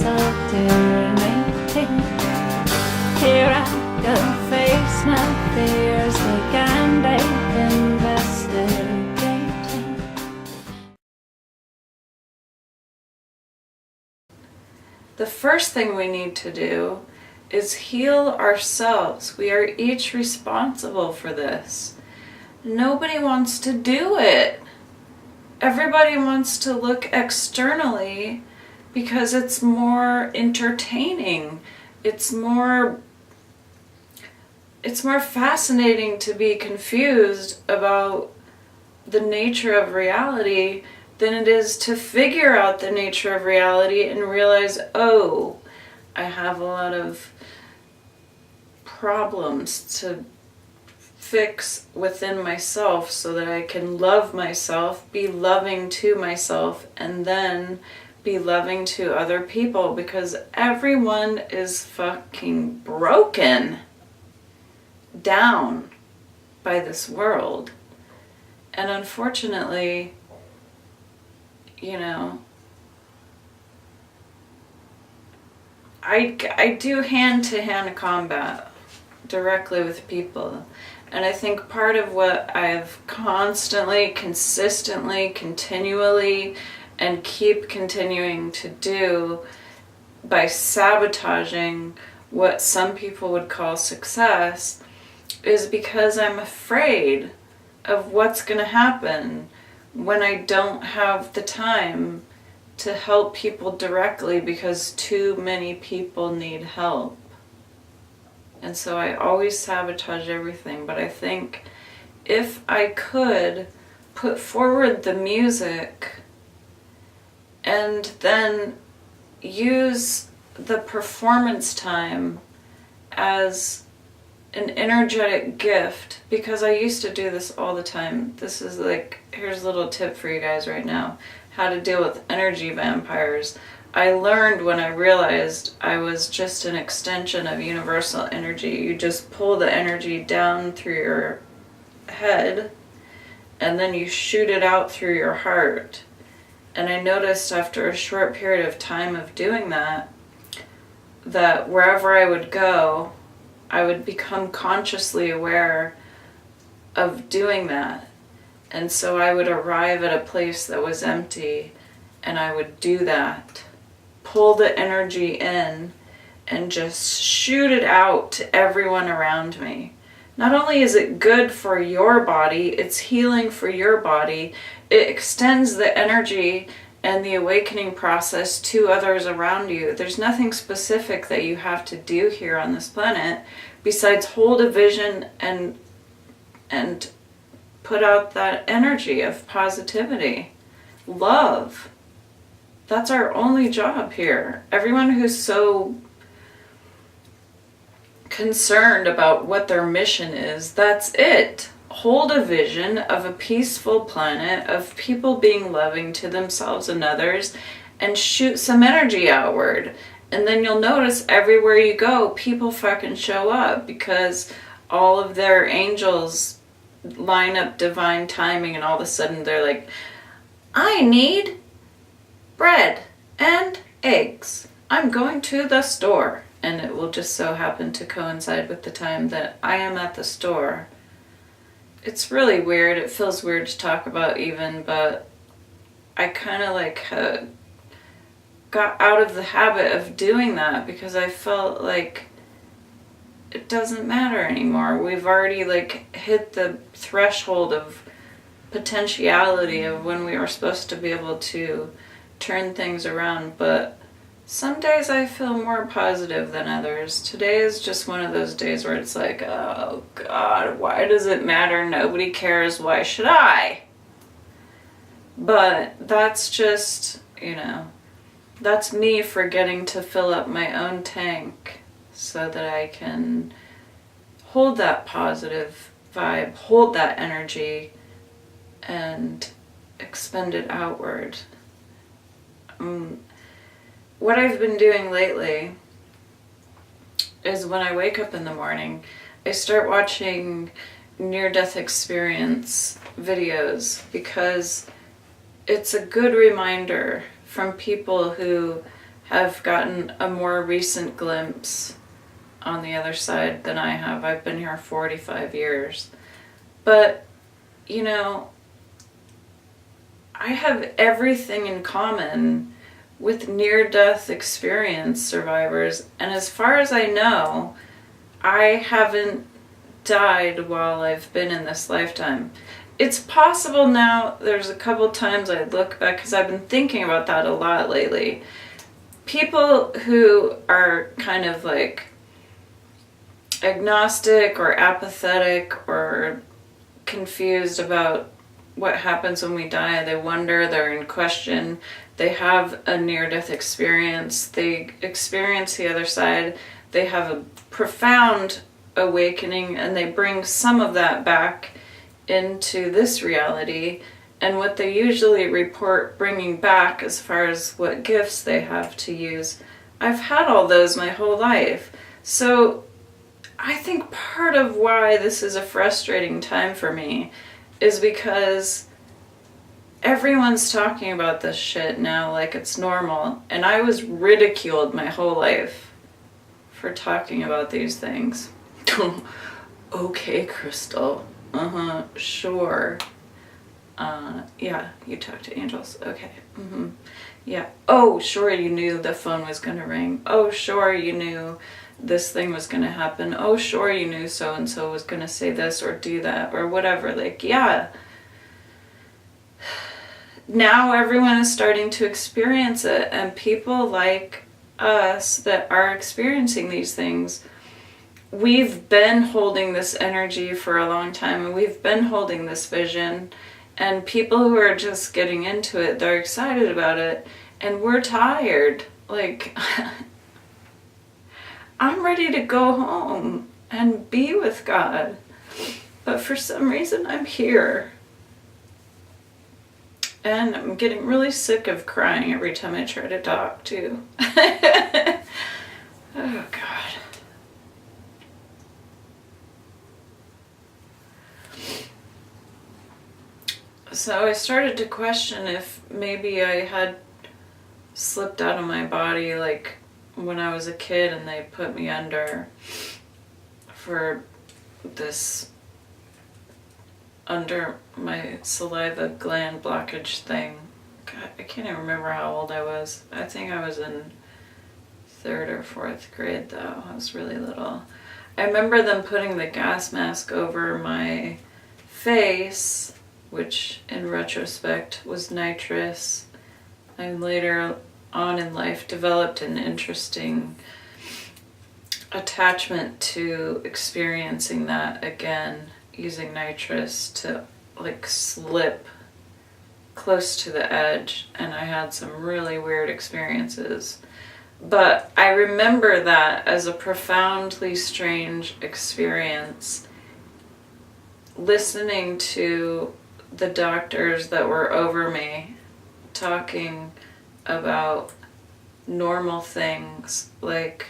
alternating. Here I go, face my fears, look and investigating. The first thing we need to do is heal ourselves. We are each responsible for this. Nobody wants to do it. Everybody wants to look externally because it's more entertaining. It's more fascinating to be confused about the nature of reality than it is to figure out the nature of reality and realize, oh, I have a lot of problems to fix within myself so that I can love myself, be loving to myself, and then be loving to other people, because everyone is fucking broken down by this world. And unfortunately, you know, I do hand-to-hand combat directly with people. And I think part of what I've constantly, consistently, continually, and keep continuing to do by sabotaging what some people would call success is because I'm afraid of what's going to happen when I don't have the time to help people directly because too many people need help. And so I always sabotage everything. But I think if I could put forward the music and then use the performance time as an energetic gift, because I used to do this all the time. This is like, here's a little tip for you guys right now, how to deal with energy vampires. I learned when I realized I was just an extension of universal energy. You just pull the energy down through your head and then you shoot it out through your heart. And I noticed after a short period of time of doing that, that wherever I would go, I would become consciously aware of doing that. And so I would arrive at a place that was empty and I would do that. Pull the energy in and just shoot it out to everyone around me. Not only is it good for your body, it's healing for your body. It extends the energy and the awakening process to others around you. There's nothing specific that you have to do here on this planet besides hold a vision and put out that energy of positivity, love. That's our only job here. Everyone who's so concerned about what their mission is, that's it. Hold a vision of a peaceful planet, of people being loving to themselves and others, and shoot some energy outward. And then you'll notice everywhere you go, people fucking show up because all of their angels line up divine timing, and all of a sudden they're like, I need bread and eggs. I'm going to the store. And it will just so happen to coincide with the time that I am at the store. It's really weird. It feels weird to talk about even, but I kind of like got out of the habit of doing that because I felt like it doesn't matter anymore. We've already like hit the threshold of potentiality of when we are supposed to be able to turn things around, but some days I feel more positive than others. Today is just one of those days where it's like, oh God, why does it matter? Nobody cares. Why should I? But that's just, you know, that's me forgetting to fill up my own tank so that I can hold that positive vibe, hold that energy, and expend it outward. What I've been doing lately is when I wake up in the morning, I start watching near-death experience videos because it's a good reminder from people who have gotten a more recent glimpse on the other side than I have. I've been here 45 years. But, you know, I have everything in common with near-death experience survivors, and as far as I know, I haven't died while I've been in this lifetime. It's possible now, there's a couple times I look back, because I've been thinking about that a lot lately. People who are kind of like agnostic or apathetic or confused about what happens when we die, they wonder, they're in question, they have a near-death experience, they experience the other side, they have a profound awakening, and they bring some of that back into this reality, and what they usually report bringing back as far as what gifts they have to use, I've had all those my whole life. So I think part of why this is a frustrating time for me is because everyone's talking about this shit now like it's normal, and I was ridiculed my whole life for talking about these things. Okay, Crystal. Sure. Yeah, you talk to angels. Okay. Yeah. Oh, sure, you knew the phone was gonna ring. Oh, sure, you knew this thing was gonna happen. Oh, sure, you knew so-and-so was gonna say this or do that or whatever. Like, yeah. Now everyone is starting to experience it, and people like us that are experiencing these things, we've been holding this energy for a long time, and we've been holding this vision, and people who are just getting into it, they're excited about it, and we're tired. Like, I'm ready to go home and be with God, but for some reason I'm here. And I'm getting really sick of crying every time I try to talk, too. Oh, God. So I started to question if maybe I had slipped out of my body, like when I was a kid and they put me under for this under my saliva gland blockage thing. God, I can't even remember how old I was. I think I was in 3rd or 4th grade, though. I was really little. I remember them putting the gas mask over my face, which in retrospect was nitrous. I later on in life developed an interesting attachment to experiencing that again, using nitrous to like slip close to the edge, and I had some really weird experiences. But I remember that as a profoundly strange experience, listening to the doctors that were over me talking about normal things like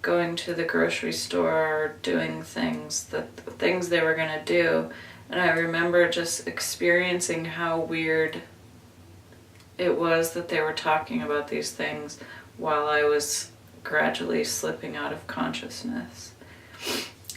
going to the grocery store, doing things, the things they were going to do. And I remember just experiencing how weird it was that they were talking about these things while I was gradually slipping out of consciousness.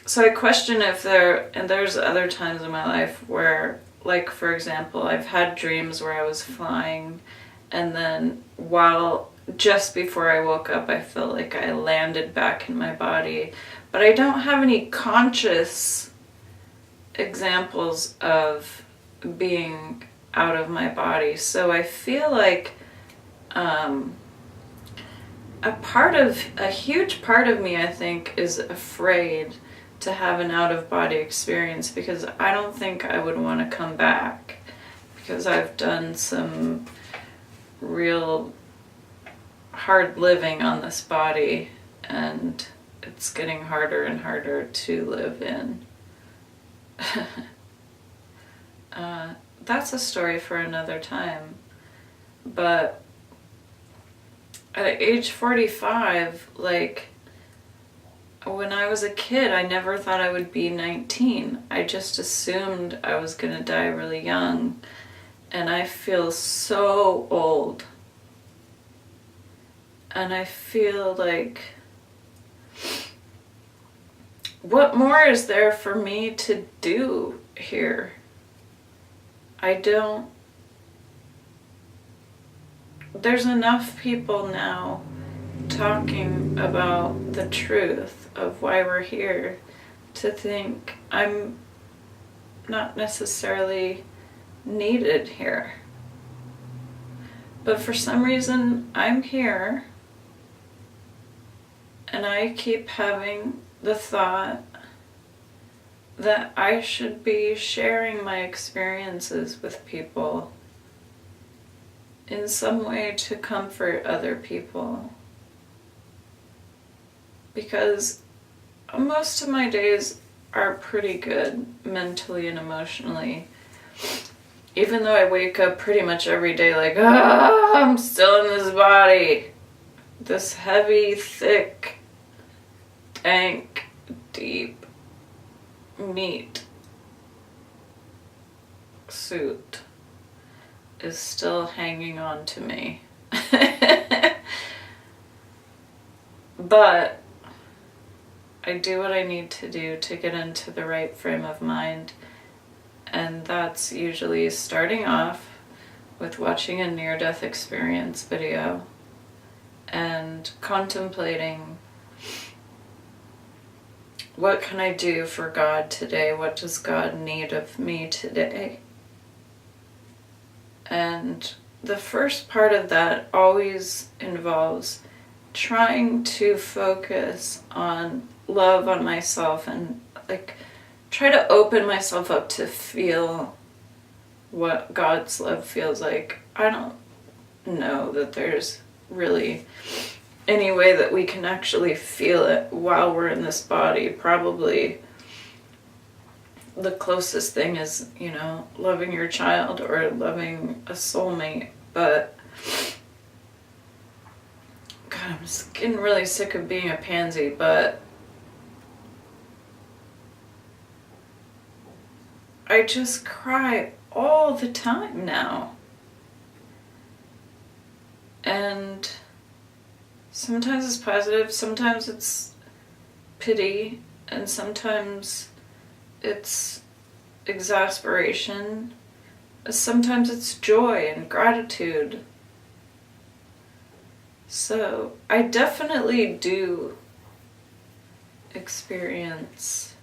So I question if there's other times in my life where, like, for example, I've had dreams where I was flying, and then just before I woke up, I felt like I landed back in my body. But I don't have any conscious examples of being out of my body. So I feel like a huge part of me, I think, is afraid to have an out-of-body experience, because I don't think I would want to come back, because I've done some real hard living on this body, and it's getting harder and harder to live in. That's a story for another time. But at age 45, like, when I was a kid, I never thought I would be 19. I just assumed I was going to die really young. And I feel so old. And I feel like, what more is there for me to do here? There's enough people now talking about the truth of why we're here to think I'm not necessarily needed here. But for some reason, I'm here, and I keep having the thought that I should be sharing my experiences with people in some way to comfort other people. Because most of my days are pretty good mentally and emotionally. Even though I wake up pretty much every day like, I'm still in this body. This heavy, thick, dank, deep meat suit is still hanging on to me. But I do what I need to do to get into the right frame of mind, and that's usually starting off with watching a near-death experience video and contemplating, what can I do for God today? What does God need of me today? And the first part of that always involves trying to focus on love on myself and like try to open myself up to feel what God's love feels like. I don't know that there's really any way that we can actually feel it while we're in this body. Probably the closest thing is, loving your child or loving a soulmate. But God, I'm just getting really sick of being a pansy, but I just cry all the time now. And sometimes it's positive, sometimes it's pity, and sometimes it's exasperation. Sometimes it's joy and gratitude. So I definitely do experience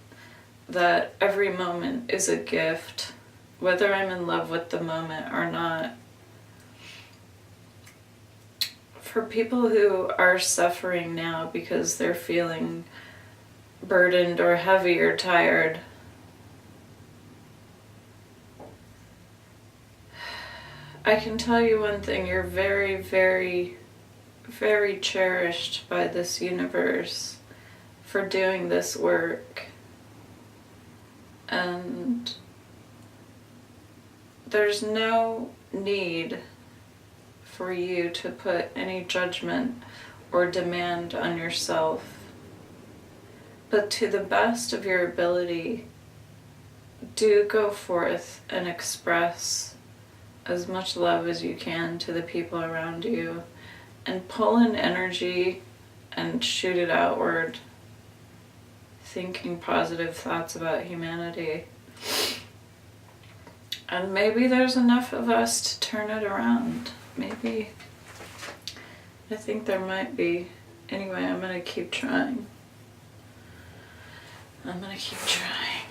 that every moment is a gift, whether I'm in love with the moment or not. For people who are suffering now because they're feeling burdened or heavy or tired, I can tell you one thing: you're very, very, very cherished by this universe for doing this work. And there's no need for you to put any judgment or demand on yourself. But to the best of your ability, do go forth and express as much love as you can to the people around you, and pull in energy and shoot it outward, thinking positive thoughts about humanity. And maybe there's enough of us to turn it around. Maybe. I think there might be. Anyway, I'm going to keep trying. I'm going to keep trying.